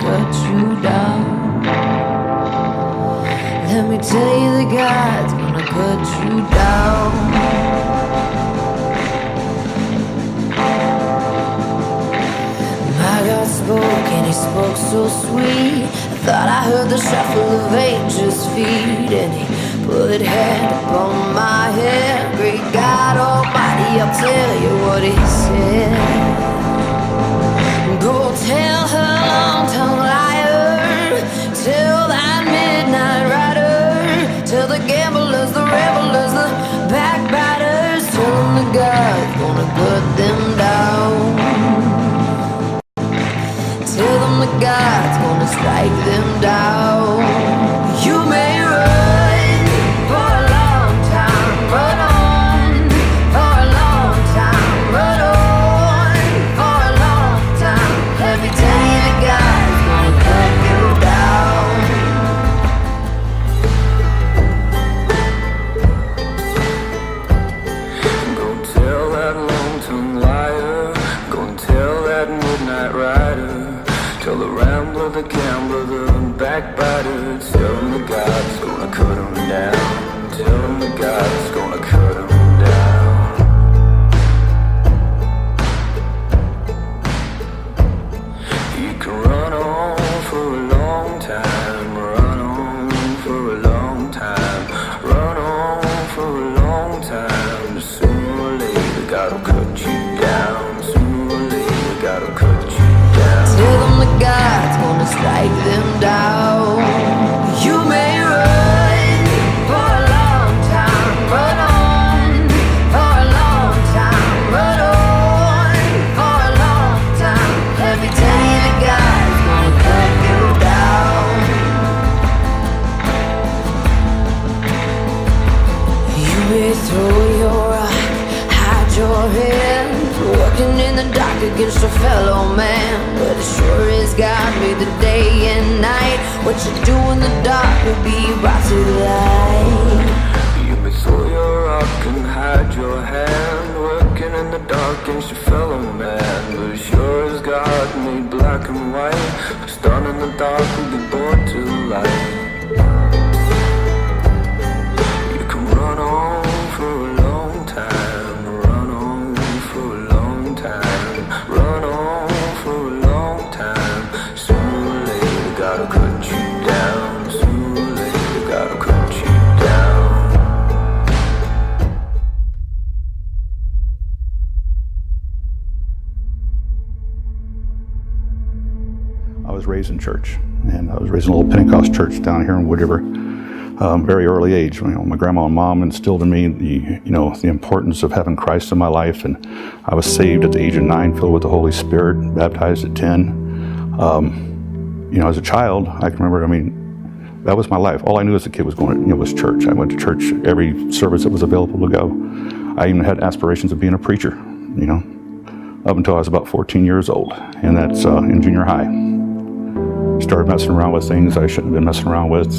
cut you down. Let me tell you that God's gonna cut you down. My God spoke and he spoke so sweet. I thought I heard the shuffle of angels' feet. And he put a hand upon my head. Great God Almighty, I'll tell you what he said. Go tell her long-tongued liar, tell that midnight rider, tell the gamblers, the revelers, the backbiters, tell them that God's gonna put them down. Tell them that God's gonna strike them down. You may run for a long time, run on for a long time, run on for a long time. Let me tell you that God's gonna cut you down. Go tell that long-tongued liar, go and tell that midnight rider, tell the rambler, the gambler, the backbiter, tell them that God's gonna cut them down. Tell them that God's gonna cut them down. You can run on for a long time, run on for a long time, run on for a long time. But sooner or later, God will cut you down. Sooner or later, God will cut you down. Tell them that God's gonna strike them down. You may run for a long time, run on for a long time, run on for a long time. Let me tell you that God's gonna cut you down. You may throw your rock, hide your hands, working in the dark against your fellow man. But as sure as God made the day and night, what you do in the dark will be brought to light. You may throw your rock and hide your hand, working in the dark against your fellow man. But as sure as God made black and white, what's done in the dark will be brought to light. You can run on for a long time, run on for a long time, run on for a long time. Sooner or later, God will cut you down. Sooner or later, God will cut you down. I was raised in church, and I was raised in a little Pentecost church down here in Wood River. Very early age, my grandma and mom instilled in me the importance of having Christ in my life, and I was saved at the age of 9, filled with the Holy Spirit, baptized at 10. As a child, I can remember. That was my life. All I knew as a kid was was church. I went to church every service that was available to go. I even had aspirations of being a preacher, up until I was about 14 years old, and that's in junior high. Started messing around with things I shouldn't have been messing around with,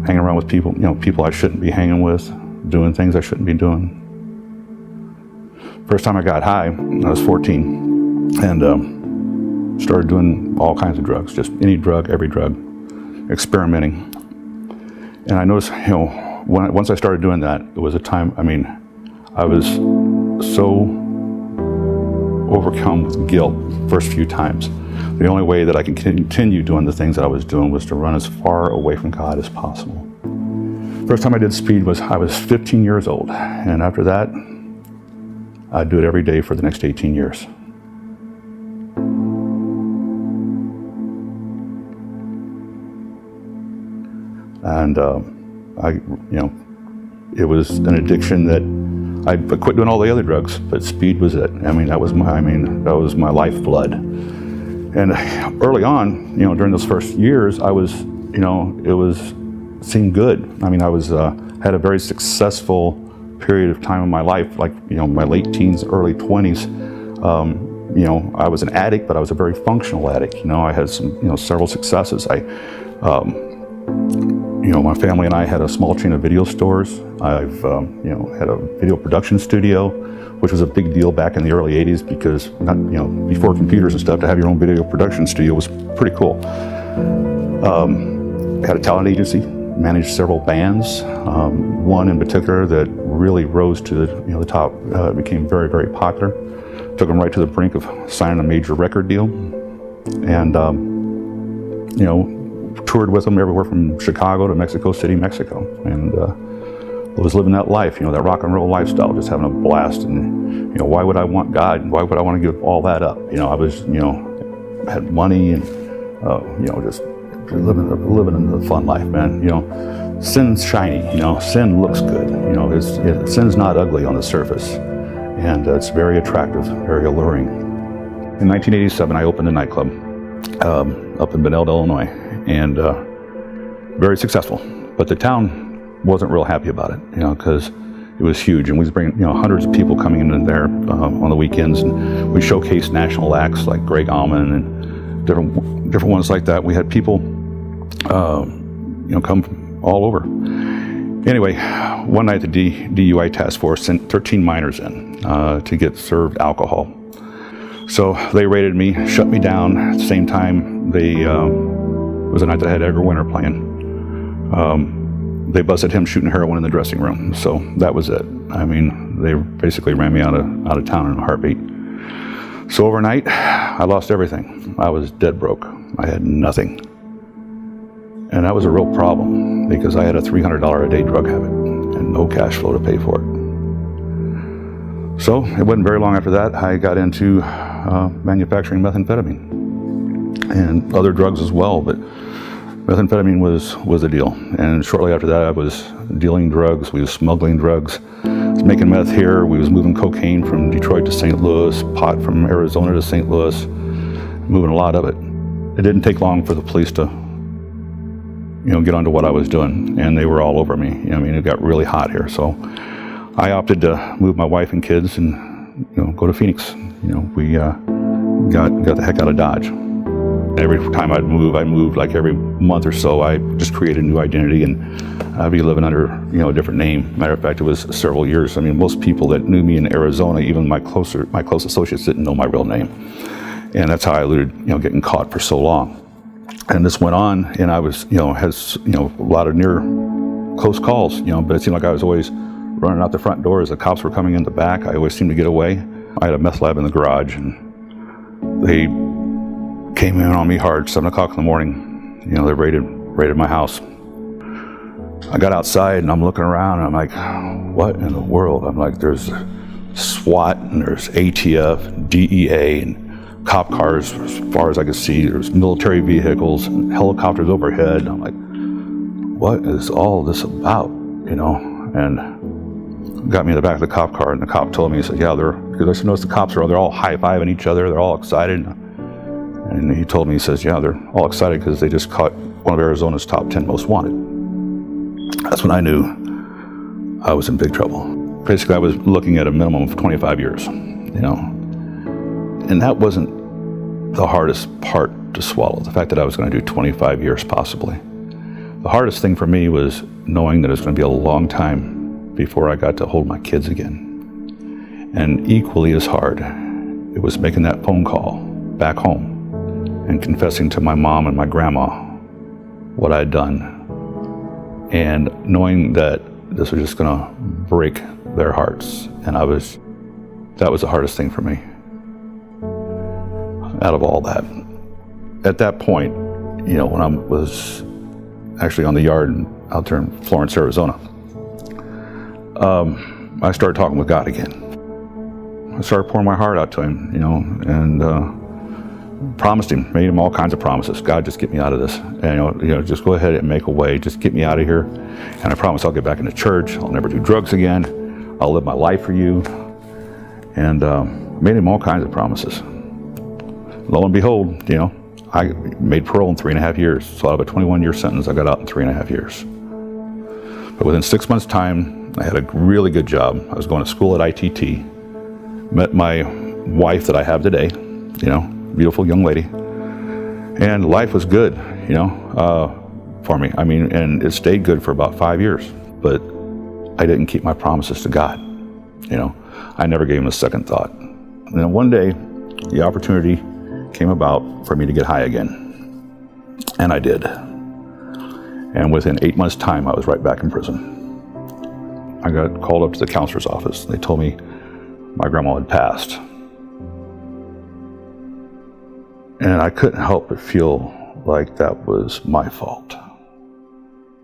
hanging around with people I shouldn't be hanging with, doing things I shouldn't be doing. First time I got high, I was 14, and started doing all kinds of drugs, just any drug, every drug, experimenting. And I noticed, once I started doing that, it was a time, I was so overcome with guilt first few times. The only way that I could continue doing the things that I was doing was to run as far away from God as possible. First time I did speed was I was 15 years old, and after that, I'd do it every day for the next 18 years. And it was an addiction that I quit doing all the other drugs, but speed was it. That was my lifeblood. And early on, during those first years, I was, it seemed good. I had a very successful period of time in my life, my late teens, early 20s. I was an addict, but I was a very functional addict. I had some, several successes. My family and I had a small chain of video stores. I've, had a video production studio. which was a big deal back in the early 80s because, not, before computers and stuff, to have your own video production studio was pretty cool. Had a talent agency, managed several bands, one in particular that really rose to the top, became very, very popular. Took them right to the brink of signing a major record deal, and toured with them everywhere from Chicago to Mexico City, Mexico, and was living that life, that rock and roll lifestyle, just having a blast. And why would I want God? Why would I want to give all that up? I was, had money and just living in the fun life, man. Sin's shiny. Sin looks good. Sin's not ugly on the surface, and it's very attractive, very alluring. In 1987, I opened a nightclub up in Benilde, Illinois, and very successful. But the town wasn't real happy about it, because it was huge, and we was bringing hundreds of people coming in there on the weekends, and we showcased national acts like Greg Allman and different ones like that. We had people come from all over. Anyway, one night the DUI task force sent 13 minors in to get served alcohol. So they raided me, shut me down. At the same time, it was a night that I had Edgar Winter playing. They busted him shooting heroin in the dressing room. So that was it. I mean, they basically ran me out of town in a heartbeat. So overnight, I lost everything. I was dead broke. I had nothing. And that was a real problem because I had a $300 a day drug habit and no cash flow to pay for it. So it wasn't very long after that, I got into manufacturing methamphetamine and other drugs as well, but methamphetamine was a deal. And shortly after that, I was dealing drugs, we was smuggling drugs, I was making meth here, we was moving cocaine from Detroit to St. Louis, pot from Arizona to St. Louis, moving a lot of it. It didn't take long for the police to get onto what I was doing, and they were all over me. It got really hot here. So I opted to move my wife and kids and go to Phoenix. We got the heck out of Dodge. Every time I moved like every month or so. I just created a new identity, and I'd be living under a different name. Matter of fact, it was several years. Most people that knew me in Arizona, even my close associates, didn't know my real name, and that's how I eluded getting caught for so long. And this went on, and I was has a lot of near close calls, but it seemed like I was always running out the front door as the cops were coming in the back. I always seemed to get away. I had a meth lab in the garage, and they came in on me hard, 7 o'clock in the morning. They raided my house. I got outside and I'm looking around and I'm like, what in the world? I'm like, there's SWAT and there's ATF, DEA, and cop cars as far as I could see. There's military vehicles and helicopters overhead. I'm like, what is all this about? And got me in the back of the cop car, and the cop told me, he said, because I noticed the cops they're all high-fiving each other, they're all excited. And he told me, he says, they're all excited because they just caught one of Arizona's top 10 most wanted. That's when I knew I was in big trouble. Basically, I was looking at a minimum of 25 years, And that wasn't the hardest part to swallow, the fact that I was going to do 25 years possibly. The hardest thing for me was knowing that it was going to be a long time before I got to hold my kids again. And equally as hard, it was making that phone call back home and confessing to my mom and my grandma what I'd done, and knowing that this was just going to break their hearts. And that was the hardest thing for me out of all that. At that point, when I was actually on the yard out there in Florence, Arizona, I started talking with God again. I started pouring my heart out to him, and promised him, made him all kinds of promises. God, just get me out of this. And, just go ahead and make a way. Just get me out of here. And I promise I'll get back into church. I'll never do drugs again. I'll live my life for you. And made him all kinds of promises. Lo and behold, I made parole in 3.5 years. So out of a 21-year sentence, I got out in 3.5 years. But within 6 months' time, I had a really good job. I was going to school at ITT. Met my wife that I have today, beautiful young lady. And life was good, for me. And it stayed good for about 5 years. But I didn't keep my promises to God. I never gave him a second thought. And then one day, the opportunity came about for me to get high again. And I did. And within 8 months' time, I was right back in prison. I got called up to the counselor's office. They told me my grandma had passed. And I couldn't help but feel like that was my fault.